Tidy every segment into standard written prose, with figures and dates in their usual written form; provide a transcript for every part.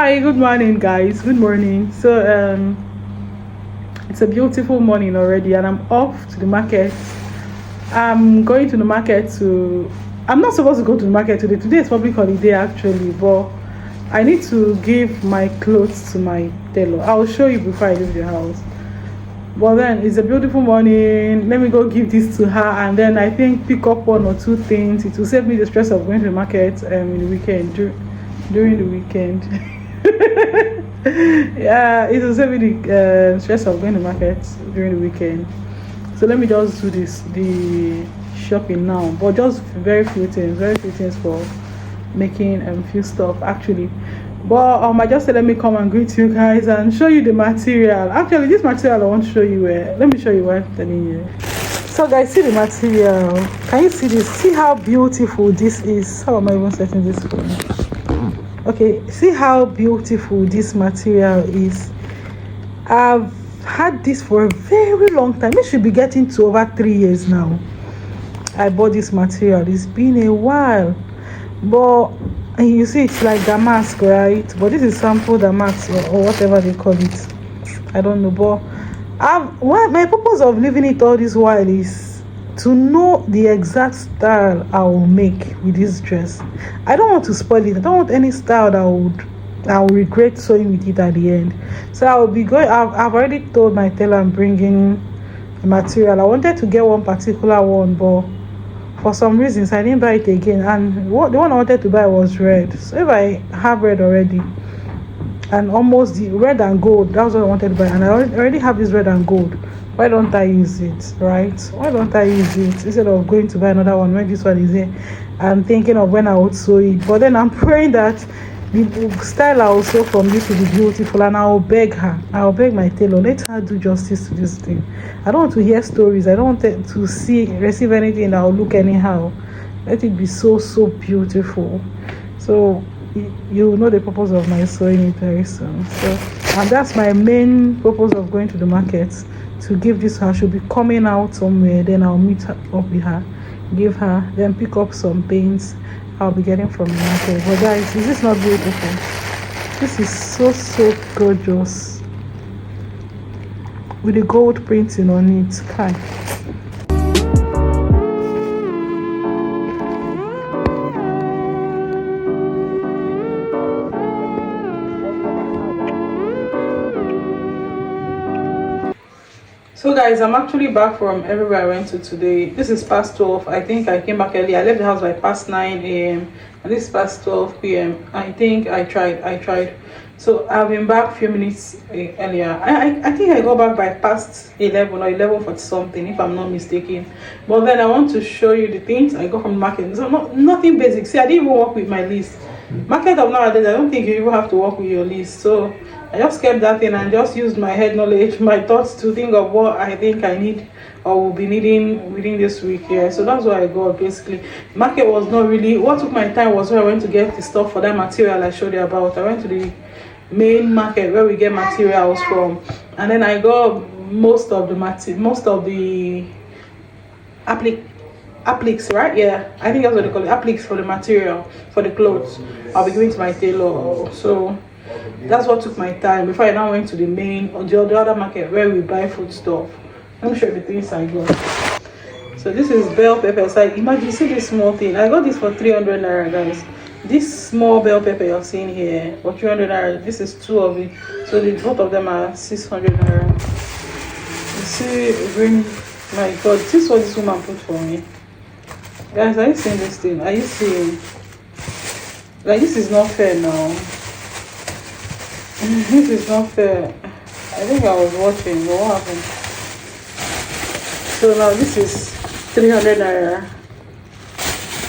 Hi, good morning, guys. Good morning. It's a beautiful morning already, and I'm off to the market. I'm going to the market to. I'm not supposed to go to the market today. Today is public holiday, actually, but I need to give my clothes to my tailor. I'll show you before I leave the house. But then it's a beautiful morning. Let me go give this to her, and then I think pick up one or two things. It will save me the stress of going to the market in the weekend during the weekend. Yeah, it will save me the stress of going to market during the weekend. So let me just do the shopping now, but just very few things for making few stuff actually. But I just said let me come and greet you guys and show you the material. Actually, this material I want to show you. Let me show you what I'm telling you. So guys, see the material. Can you see this? See how beautiful this is. How am I even setting this for? Okay, see how beautiful this material is. I've had this for a very long time. It should be getting to over 3 years now. I bought this material. It's been a while, but you see it's like damask, right? But this is sample damask or whatever they call it. I don't know, but my purpose of leaving it all this while is to know the exact style I will make with this dress. I don't want to spoil it. I don't want any style that I'll regret sewing with it at the end. So I will be going. I've already told my tailor I'm bringing the material. I wanted to get one particular one, but for some reasons I didn't buy it again. And the one I wanted to buy was red. So if I have red already, and almost the red and gold, that's what I wanted to buy, and I already have this red and gold. Why don't I use it, right? Why don't I use it instead of going to buy another one when this one is here? I'm thinking of when I would sew it, but then I'm praying that the style I will sew from this will be beautiful, and I'll beg my tailor, let her do justice to this thing. I don't want to hear stories. I don't want to receive anything that will look anyhow. Let it be so beautiful. So you know the purpose of my sewing it very soon. So, and that's my main purpose of going to the market, to give this her. She'll be coming out somewhere, then I'll meet her up with her, give her, then pick up some things I'll be getting from the market. But guys, is this not beautiful? This is so gorgeous with the gold printing on it. Kind. So guys, I'm actually back from everywhere I went to today. This is past 12. I think I came back early. I left the house by past 9 a.m. and this is past 12 p.m. I think I tried. So I've been back a few minutes earlier. I think I got back by past 11 or 11:40 something, if I'm not mistaken. But then I want to show you the things I got from the market. So nothing basic. See, I didn't even work with my list. Market of nowadays, I don't think you even have to work with your list. So I just kept that in and just used my head knowledge, my thoughts to think of what I think I need or will be needing within this week. Yeah, so that's what I got basically. Market was not really what took my time. Was where I went to get the stuff for that material I showed you about. I went to the main market where we get materials from, and then I got most of the appliques, right? Yeah, I think that's what they call it, appliques for the material for the clothes. I'll be going to my tailor. So that's what took my time before I now went to the main or the other market where we buy food stuff. Let me show you the things I got. So this is bell pepper. So imagine, see this small thing. I got this for 300 naira, guys. This small bell pepper you're seeing here for 300 naira. This is two of it. So both of them are 600 naira. You see, my God, this is what this woman put for me. Guys, are you seeing this thing? Are you seeing? Like, this is not fair now. This is not fair. I think I was watching, but what happened? So now this is 300 naira.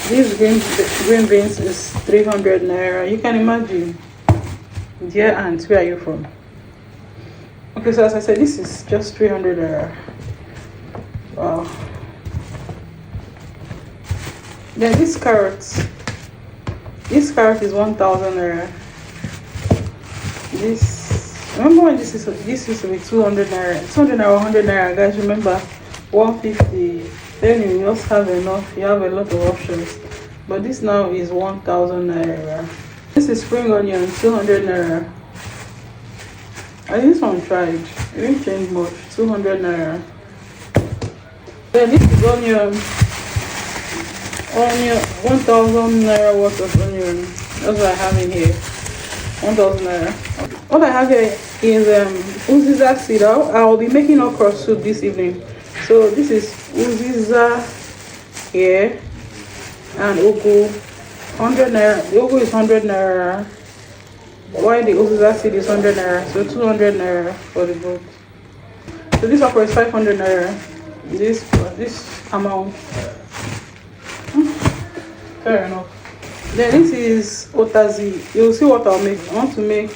This green beans is 300 naira. You can imagine. Dear aunt, where are you from? Okay, so as I said, this is just 300 naira. Wow. Then this carrot is 1,000 naira. Remember when this used to be 200 naira, 200 naira, 100 naira, guys. Remember 150. Then you just have enough. You have a lot of options. But this now is 1,000 naira. This is spring onion, 200 naira. I think this one tried. It didn't change much. 200 naira. Then this is onion. 1,000 naira worth of onion. That's what I have in here. 1,000 naira. What I have here is uziza seed. I'll be making okra soup this evening. So this is uziza here and ugu. 100 naira. The ugu is 100 naira. Why the uziza seed is 100 naira? So 200 naira for the both. So this okra is 500 naira. This amount. Fair enough. Then this is otazi. You'll see what I'll make. I want to make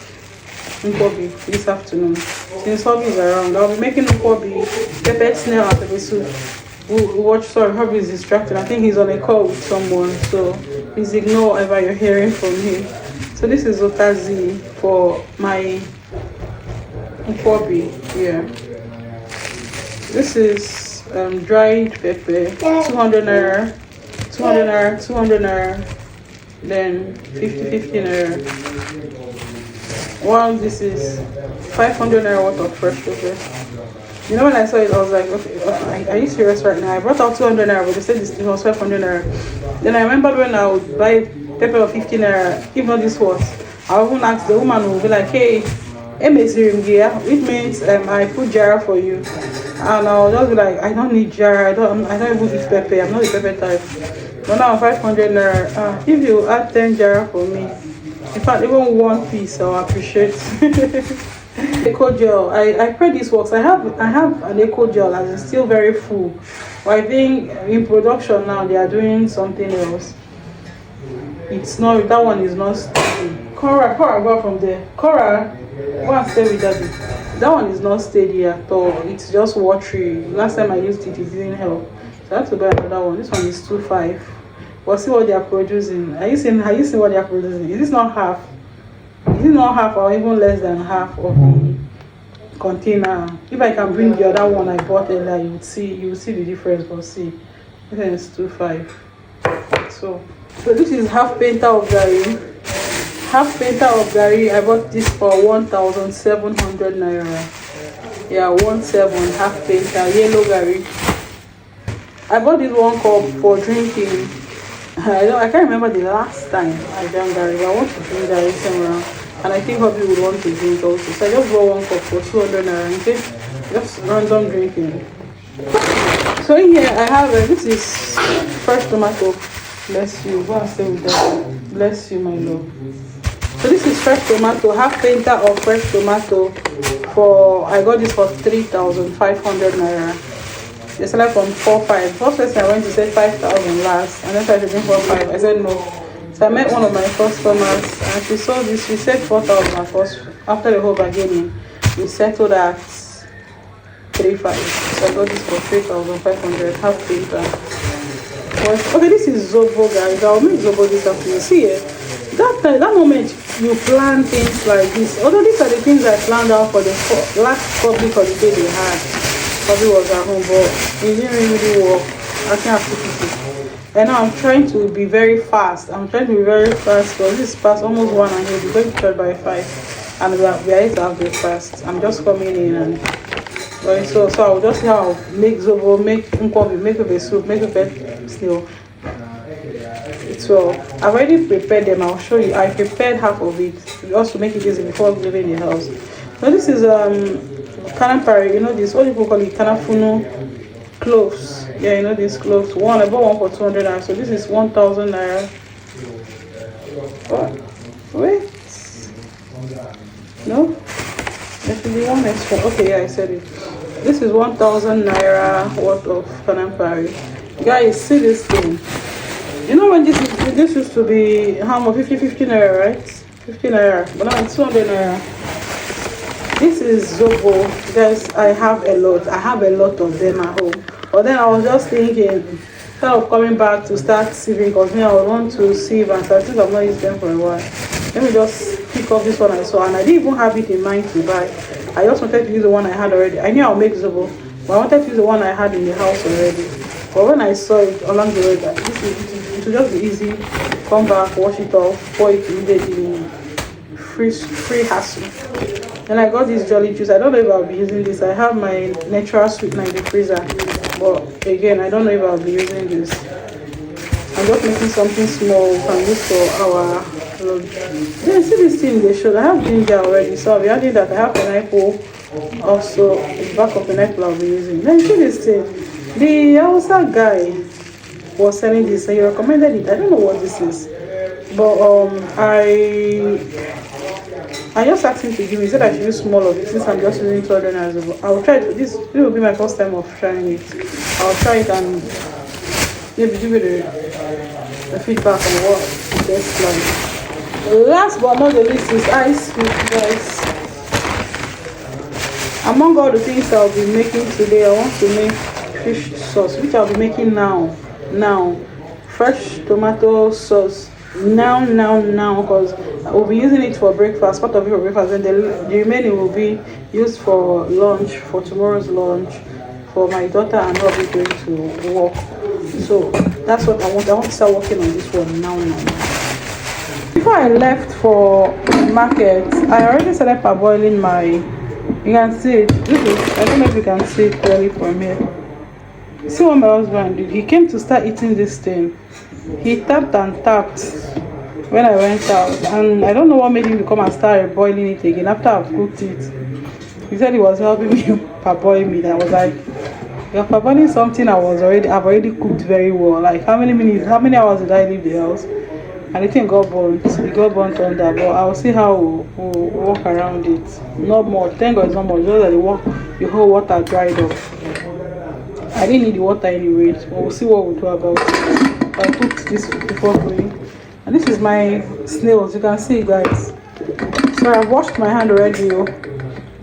Nkwobi this afternoon. Since hubby is around, I'll be making Nkwobi, peppered snail after the soup. We'll watch. Sorry, hubby is distracted. I think he's on a call with someone, so please ignore whatever you're hearing from him. So this is otazi for my Nkwobi. Yeah. This is dried pepper, 200 naira, 200 naira, 200 naira, then 50 naira. While this is 500 naira worth of fresh pepper. You know, when I saw it, I was like, okay, are you serious right now? I brought out 200 naira, but they said this was 500 naira. Then I remembered when I would buy pepper of 50 naira, if not this was, I would even ask the woman who would be like, hey, which means I put jara for you. And I'll just be like, I don't need jara, I don't even eat pepper, I'm not a pepper type. But now 500 naira, if you add 10 jara for me, in fact even one piece, I'll appreciate. Eco gel, I pray this works. I have an eco gel and it's still very full. But I think in production now they are doing something else. It's not, that one is not steady. Cora, go from there. Cora, go and stay with daddy. That one is not steady at all. It's just watery. Last time I used it, it didn't help. So I have to buy another one. This one is 2.5. But see what they are producing. Are you seeing what they are producing? Is this not half? Is it not half or even less than half of the container? If I can bring the other one I bought earlier, you will see the difference. But see, this is 2.5. So this is half painter of gari. Half painter of gari. I bought this for 1,700 naira. Yeah, 1,700 half painter yellow gari. I bought this one cup for drinking. I can't remember the last time I drank gari, but I want to drink gari somewhere. And I think hubby would want to drink also. So I just bought one cup for 200 naira in case just random drinking. So in here I have this is fresh tomato. Bless you. Go and stay with that. Bless you, my love. So this is fresh tomato, half painter of fresh tomato. I got this for 3,500 naira. They select from 4.5. First person I went to say 5,000 last, and then I said 4.5. I said no. So I met one of my customers, and she saw this. She said 4,000 at first. After the whole bargaining, we settled at 3.5. So I got this for 3,500 half painter. Okay, this is Zobo, guys. I'll make Zobo this afternoon. See here, that moment you plan things like this. Although these are the things I planned out for the last public holiday they had. Probably was at home, but it didn't really work. I can't put it. And now I'm trying to be very fast. Because this is past almost 1 and we're going to start by 5. And we are here to have breakfast. I'm just coming in and so I'll just see how I'll make Zobo, make Nkwobi, make a soup, make a pet snail. So I've already prepared them. I'll show you. I prepared half of it just to make it easy before leaving the house. Now this is Kanapari, you know this, what people call it, Kanafuno cloves. Yeah, you know these cloves. I bought one for 200 naira. So this is 1,000 naira. What? Wait. No? There should be one extra. Okay, yeah, I said it. This is 1,000 naira worth of Kanapari. Guys, see this thing. You know when this used to be how much? 50 naira, right? 50 naira. But now it's 200 naira. This is Zobo. Guys, I have a lot of them at home. But then I was just thinking, instead of coming back to start sieving, because me I would want to sieve and start, since I've not used them for a while. Let me just pick up this one I saw, and I didn't even have it in mind to buy. I just wanted to use the one I had already. I knew I'll make Zobo, but I wanted to use the one I had in the house already. But when I saw it along the way, this is it will just be easy. Come back, wash it off, pour it immediately. Free hassle. Then I got this jolly juice. I don't know if I'll be using this. I have my natural sweetener in the freezer, but again, I don't know if I'll be using this. I'm just making something small we can use for our lunch. Then see this thing they showed. I have ginger already, so I'll be adding that. I have pineapple also. The back of pineapple I'll be using. Then see this thing. The Hausa guy was selling this and he recommended it. I don't know what this is, but I just asked him to give me. He said I should use small of it since I'm just using 200 naira. I'll try it. This will be my first time of trying it. I'll try it and maybe give it a feedback on what it tastes like. Last but not the least is ice cream, guys. Among all the things I'll be making today, I want to make fish sauce, which I'll be making now. Fresh tomato sauce. Now, because we'll be using it for breakfast, part of it for breakfast, and the remaining will be used for lunch, for tomorrow's lunch, for my daughter and her will be going to work. So that's what I want. I want to start working on this one now. Before I left for market, I already started parboiling my. You can see it. I don't know if you can see it clearly from here. See what my husband did? He came to start eating this thing. He tapped and tapped when I went out, and I don't know what made him come and start boiling it again after I've cooked it. He said he was helping me parboil meat. I was like, you're parboiling something I've already cooked very well. Like how many hours did I leave the house? And the thing got burnt. It got burnt under, but I'll see how we'll walk around it. Not more. Thank God it's not more. Just that the whole water dried off. I didn't need the water anyway, but we'll see what we'll do about it. I cooked this before going. And this is my snails. You can see, guys. So I've washed my hand already.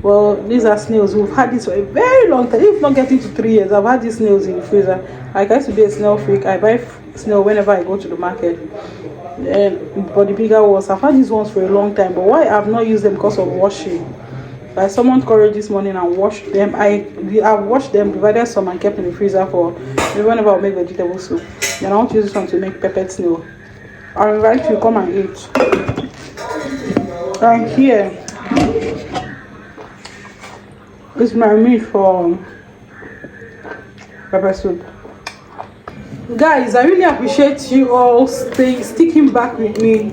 Well, these are snails. We've had this for a very long time. If not getting to 3 years, I've had these snails in the freezer. Like, I used to be a snail freak. I buy snail whenever I go to the market. But the bigger ones, I've had these ones for a long time. But why I've not used them because of washing? I summoned courage this morning and washed them. I've washed them, divided some and kept in the freezer for whenever I make vegetable soup. Then I want to use this one to make peppered snail. I invite you to come and eat. And here is my meat for pepper soup. Guys, I really appreciate you all sticking back with me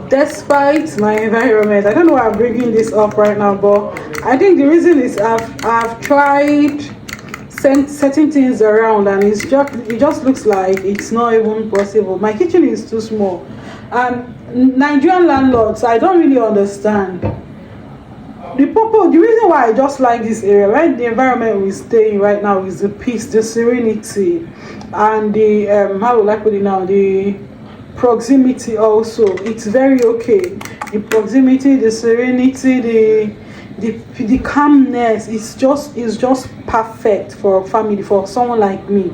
despite my environment. I don't know why I'm bringing this up right now, but I think the reason is I've tried setting things around and it just looks like it's not even possible. My kitchen is too small, and Nigerian landlords, I don't really understand the reason why I just like this area, right? The environment we stay in right now is the peace, the serenity, and the how would I put it now, the proximity. Also, it's very okay. The proximity, the serenity, the calmness is just perfect for a family, for someone like me.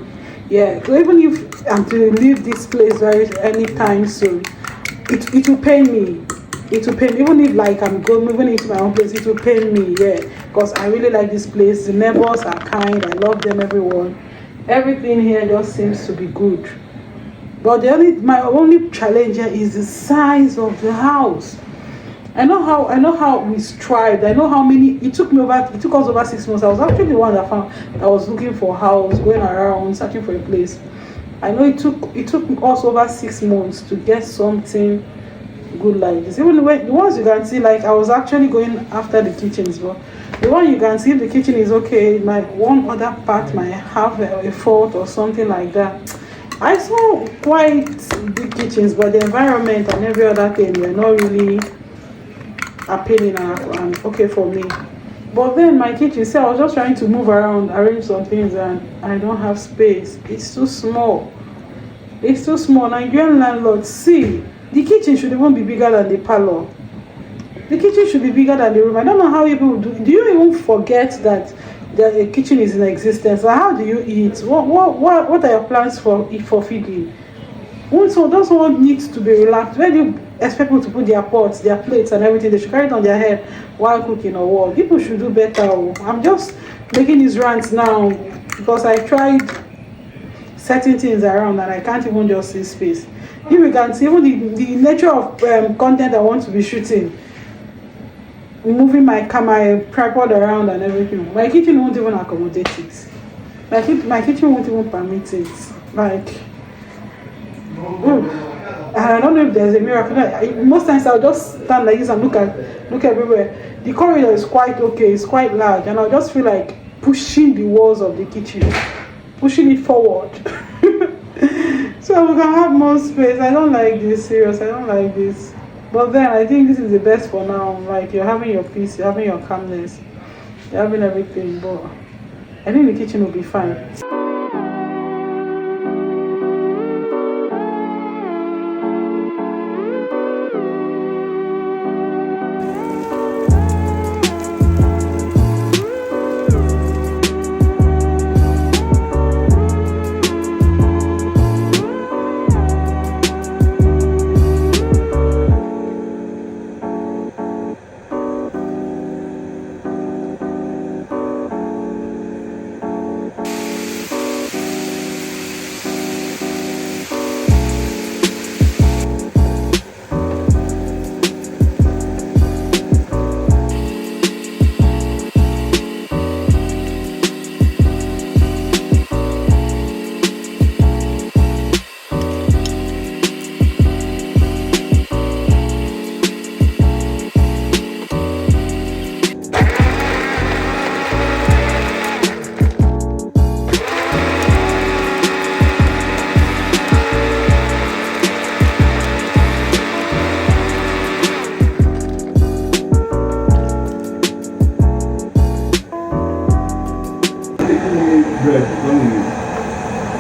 Yeah, so even if I'm to leave this place anytime soon, it will pain me. It will pain me. Even if like I'm moving into my own place, it will pain me. Yeah, because I really like this place. The neighbors are kind. I love them, everyone. Everything here just seems to be good. But my only challenge here is the size of the house. I know how we strived. I know how many it took us over 6 months. I was actually the one that was looking for a house, going around searching for a place. I know it took us over 6 months to get something good like this. Even the ones you can see, like I was actually going after the kitchens, but the one you can see, if the kitchen is okay, my one other part might have a fault or something like that. I saw quite big kitchens, but the environment and every other thing were not really appealing and okay for me. But then my kitchen, see, I was just trying to move around, arrange some things, and I don't have space. It's too small. It's too small. Nigerian landlords, see, the kitchen should even be bigger than the parlor. The kitchen should be bigger than the room. I don't know how people do. Do you even forget that the kitchen is in existence? How do you eat? What are your plans for feeding? Also, those one needs to be relaxed. Where do you expect people to put their pots, their plates, and everything? They should carry it on their head while cooking or what? People should do better. I'm just making these rants now because I tried certain things around and I can't even just see space. If you can see, even the nature of content I want to be shooting, moving my tripod around and everything, my kitchen won't even accommodate it. My kitchen won't even permit it. Like, I don't know if there's a miracle. Most times I'll just stand like this and look everywhere. The corridor is quite okay, it's quite large, and I'll just feel like pushing the walls of the kitchen, pushing it forward. So we can have more space. I don't like this, serious. I don't like this. But then I think this is the best for now. Like, you're having your peace, you're having your calmness, you're having everything. But I think the kitchen will be fine.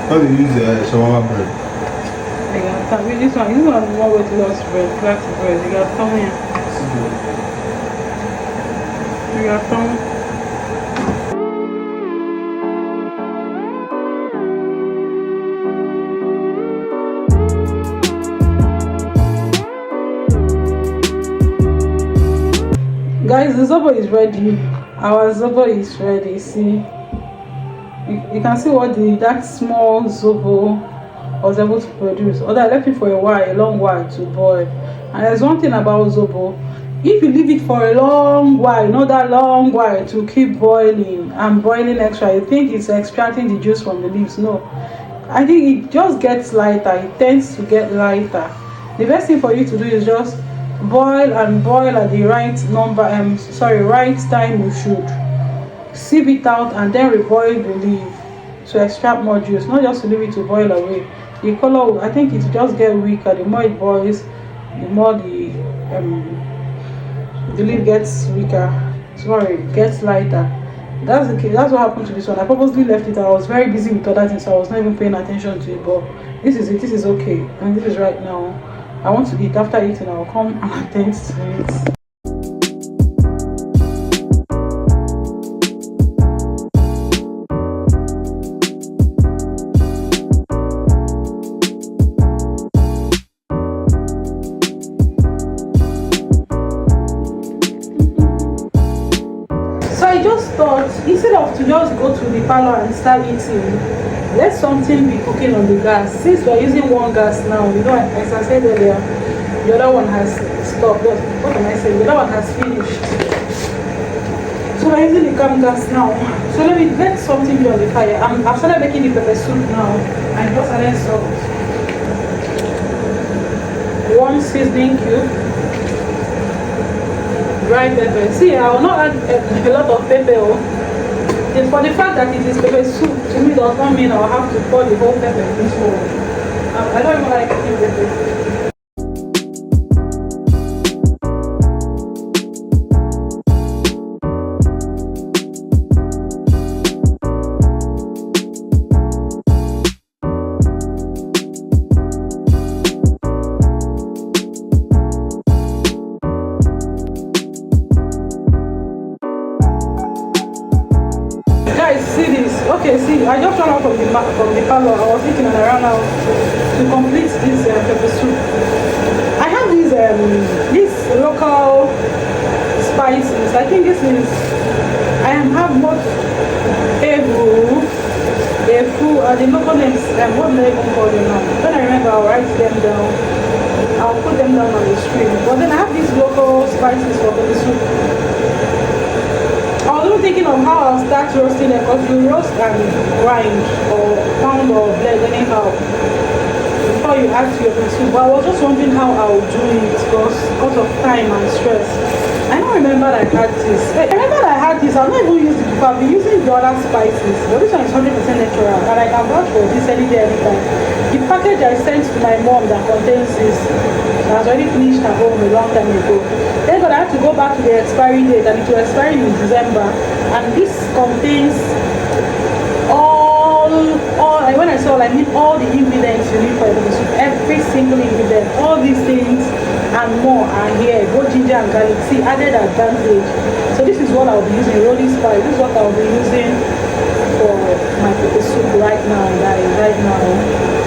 How do you use shawarma bread? This one is more weight loss bread, flat bread. You got some here. You got some. Guys, the Zobo is ready. Our Zobo is ready. See, you can see what that small Zobo was able to produce. Although I left it for a long while to boil. And there's one thing about Zobo: if you leave it for a long while, not that long while, to keep boiling and boiling extra, you think it's extracting the juice from the leaves. No, I think it just gets lighter. It tends to get lighter. The best thing for you to do is just boil and boil at the right right time. You should sieve it out and then reboil the leaf to extract more juice, not just to leave it to boil away. The color, I think, it just get weaker. The more it boils, the more the leaf gets weaker. Gets lighter. That's the case. That's what happened to this one. I purposely left it. I was very busy with other things, so I was not even paying attention to it. But this is it. This is okay, and this is right now. I want to eat. After eating, I'll come and attend to it. So I just thought, instead of to just go to the parlor and start eating, let something be cooking on the gas. Since we're using one gas now, as I said earlier, the other one has stopped. What am I saying? The other one has finished. So we're using the cam gas now. So let something be on the fire. I've started making the pepper soup now. And just added salt. 1 seasoning cube. Dry pepper. See, I will not add a lot of pepper. For the fact that it is pepper soup, to me does not mean I'll have to pour the whole pepper in this bowl. I don't even like eating pepper. See this? Okay, see, I just ran out from the parlor. I was eating and I ran out to complete this pepper soup. I have these local spices. I think this is, I have both Ebu a full, the local names, what do I even call them now? When I remember, I'll write them down. I'll put them down on the screen. But then I have these local spices for the soup. I was even thinking of how I'll start roasting it, because you roast and grind or pound or blend anyhow before you add to your soup. But I was just wondering how I would do it because of time and stress. I don't remember that I had this. I remember that I had this. I've not even used it before. I've been using the other spices. But this one is 100% natural. And I can vouch for this any day, anytime. The package I sent to my mom that contains this, she has already finished at home a long time ago. Then God, I had to go back to the expiry date, and it will expire in December. And this contains when I saw, I mean all the ingredients you need for the soup, every single ingredient, all these things and more are here. Both ginger and garlic, see, added advantage. So this is what I'll be using, rolling spice. This is what I'll be using for my pepper soup right now, guys, right now.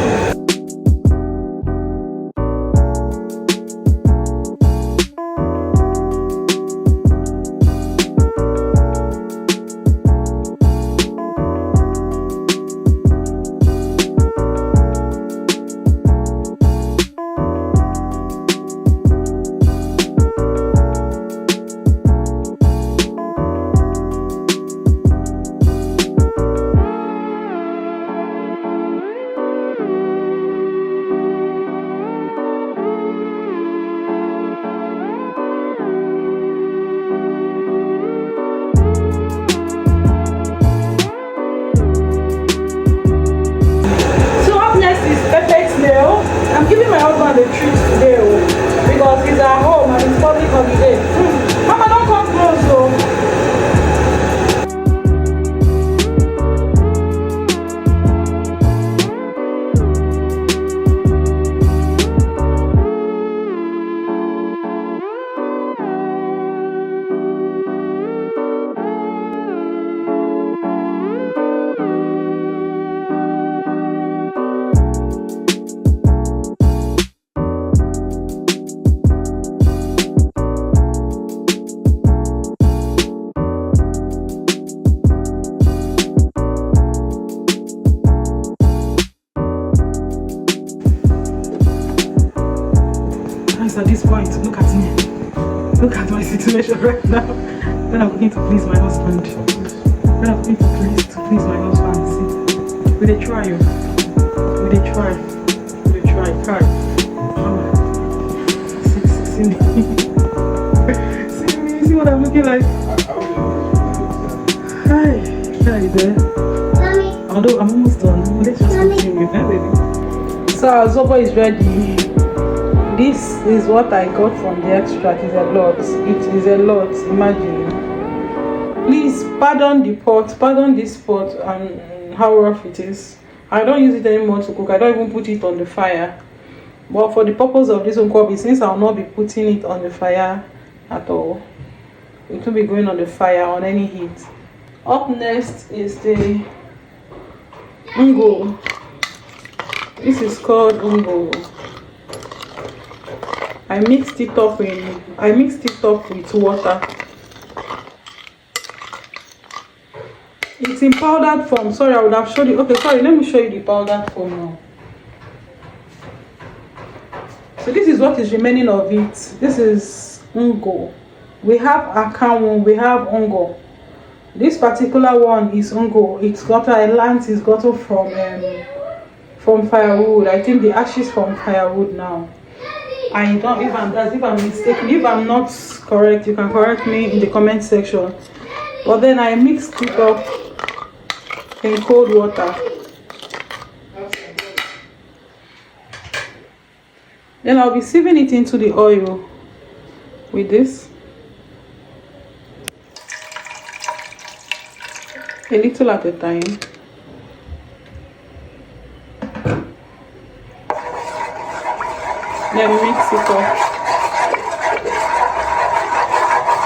I'm giving my husband a treat today because he's at home and it's public holiday. Mama, don't come close though. At this point, look at me. Look at my situation right now. When I'm going to please my husband. When I'm going to please my husband. See, with a try, with a try, with a try. See me. See what I'm looking like. Hi, are you there? Mommy. Although I'm almost done. Let's just continue, baby. So our Zobo is ready. This is what I got from the extract. It's a lot. It is a lot. Imagine. Please pardon the pot. Pardon this pot and how rough it is. I don't use it anymore to cook. I don't even put it on the fire. But for the purpose of this Nkwobi, since I will not be putting it on the fire at all, it will be going on the fire on any heat. Up next is the ungo. This is called ungo. I mixed it up with water. It's in powdered form. Sorry, I would have showed you. Okay, sorry, let me show you the powdered form now. So this is what is remaining of it. This is ungo. We have akamu, we have ungo. This particular one is ungo. It's got a lance, it's got from firewood. I think the ashes from firewood now. I don't, if I'm mistaken, if I'm not correct, you can correct me in the comment section. But then I mixed it up in cold water. Then I'll be sieving it into the oil with this. A little at a time. Then mix it up.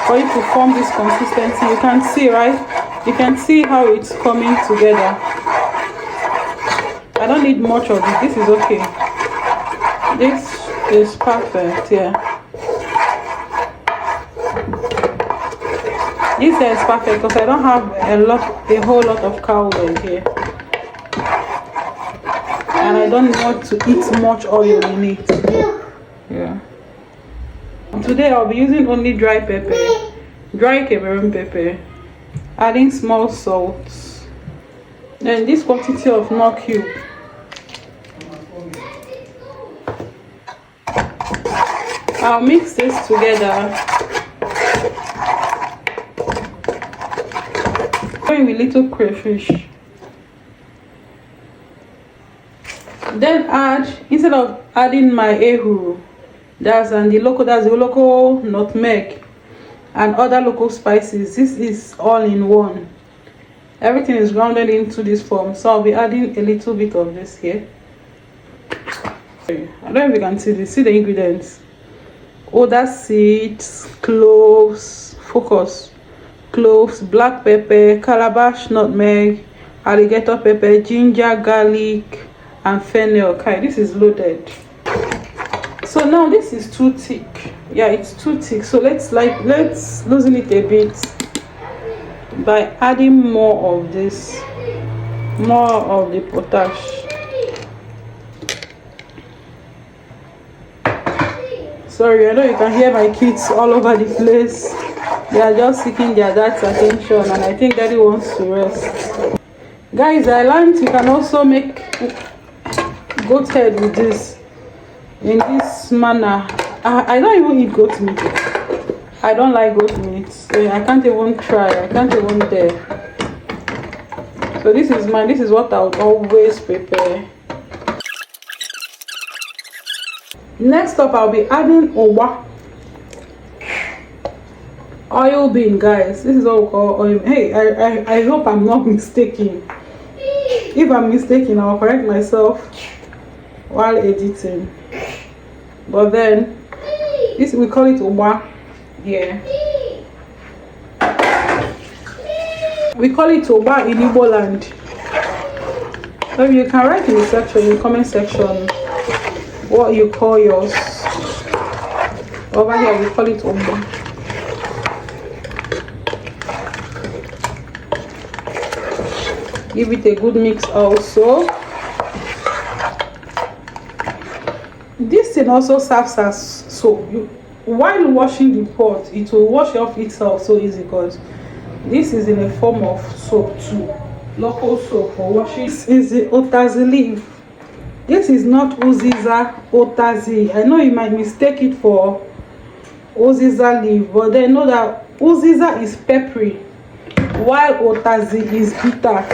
For it to form this consistency, you can see, right? You can see how it's coming together. I don't need much of it. This is okay. This is perfect, yeah. This is perfect because I don't have a whole lot of cowbell here. and I don't want to eat much oil in it. Yeah. Today I'll be using only dry pepper, dry Cameroon pepper, adding small salt, then this quantity of nut cube. I'll mix this together. Going with little crayfish. Then add, instead of adding my ehuru, that's the local nutmeg and other local spices, this is all in one. Everything is grounded into this form, so I'll be adding a little bit of this here. I don't know if you can see this. See the ingredients: oda seeds, cloves, focus, cloves, black pepper, calabash nutmeg, alligator pepper, ginger, garlic, and fennel. Okay, this is loaded. So now this is too thick. Yeah, it's too thick. So let's loosen it a bit by adding more of this, more of the potash. Sorry, I know you can hear my kids all over the place. They are just seeking their dad's attention, and I think daddy wants to rest. Guys, I learned you can also make goat head with this in this manner. I don't even eat goat meat. I don't like goat meat, so I can't even try. I can't even dare. So this is what I would always prepare. Next up, I'll be adding owa, oil bean. Guys, this is what we call oil. Hey, I hope I'm not mistaken. If I'm mistaken, I'll correct myself while editing. But then this, we call it owa here. We call it owa in Igbo land. So you can write in the section, in the comment section, what you call yours. Over here we call it owa. Give it a good mix also. This thing also serves as soap. While washing the pot, it will wash off itself so easy, because this is in a form of soap too. Local soap for washing. This is the otazi leaf. This is not uziza otazi. I know you might mistake it for uziza leaf, but then know that uziza is peppery while otazi is bitter.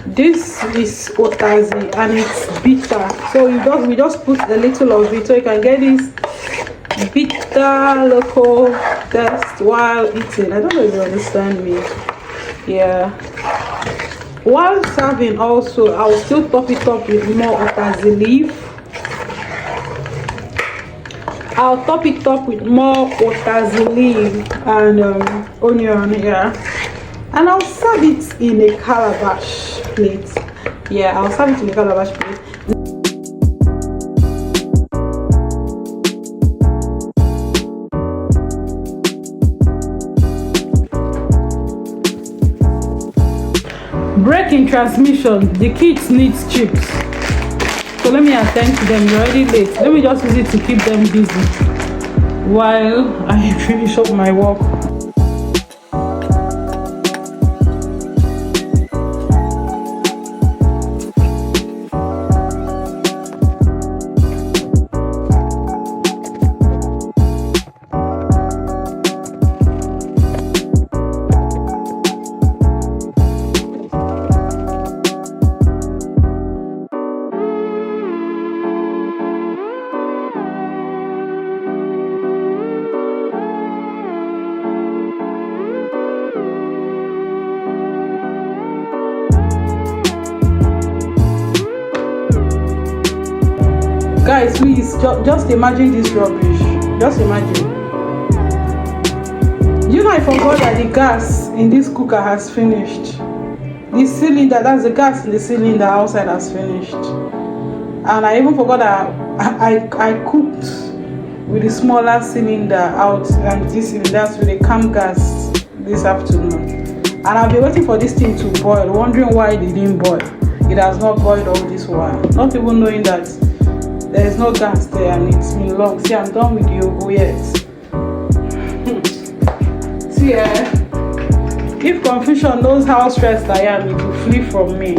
This is otazi and it's bitter, so we just put a little of it so you can get this bitter local taste while eating. I don't know if you understand me. Yeah. While serving also, I'll still top it up with more otazi leaf. I'll top it up with more otazi leaf and onion here, and I'll serve it in a calabash plate. Yeah, I'll serve it in a calabash plate. Break in transmission. The kids need chips, so let me attend to them. You're already late. Let me just use it to keep them busy while I finish up my work. Guys, please just imagine this rubbish. Just imagine. You know, I forgot that the gas in this cooker has finished. The cylinder, that's the gas in the cylinder outside, has finished. And I even forgot that I cooked with the smaller cylinder out, and this cylinder with the camp gas this afternoon. And I've been waiting for this thing to boil, wondering why it didn't boil. it has not boiled all this while, not even knowing that there is no gas there and it's been long. See, I'm done with the ugu yet. See, if confusion knows how stressed I am, it will flee from me.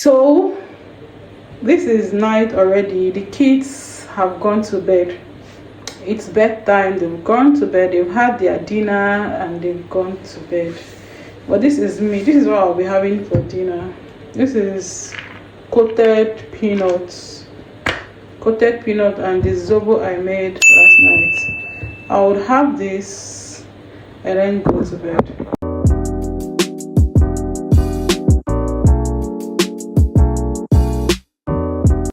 So this is night already. The kids have gone to bed. It's bedtime. They've gone to bed. They've had their dinner and they've gone to bed. But this is me. This is what I'll be having for dinner. This is coated peanuts. Coated peanut and the zobo I made last night. I would have this and then go to bed.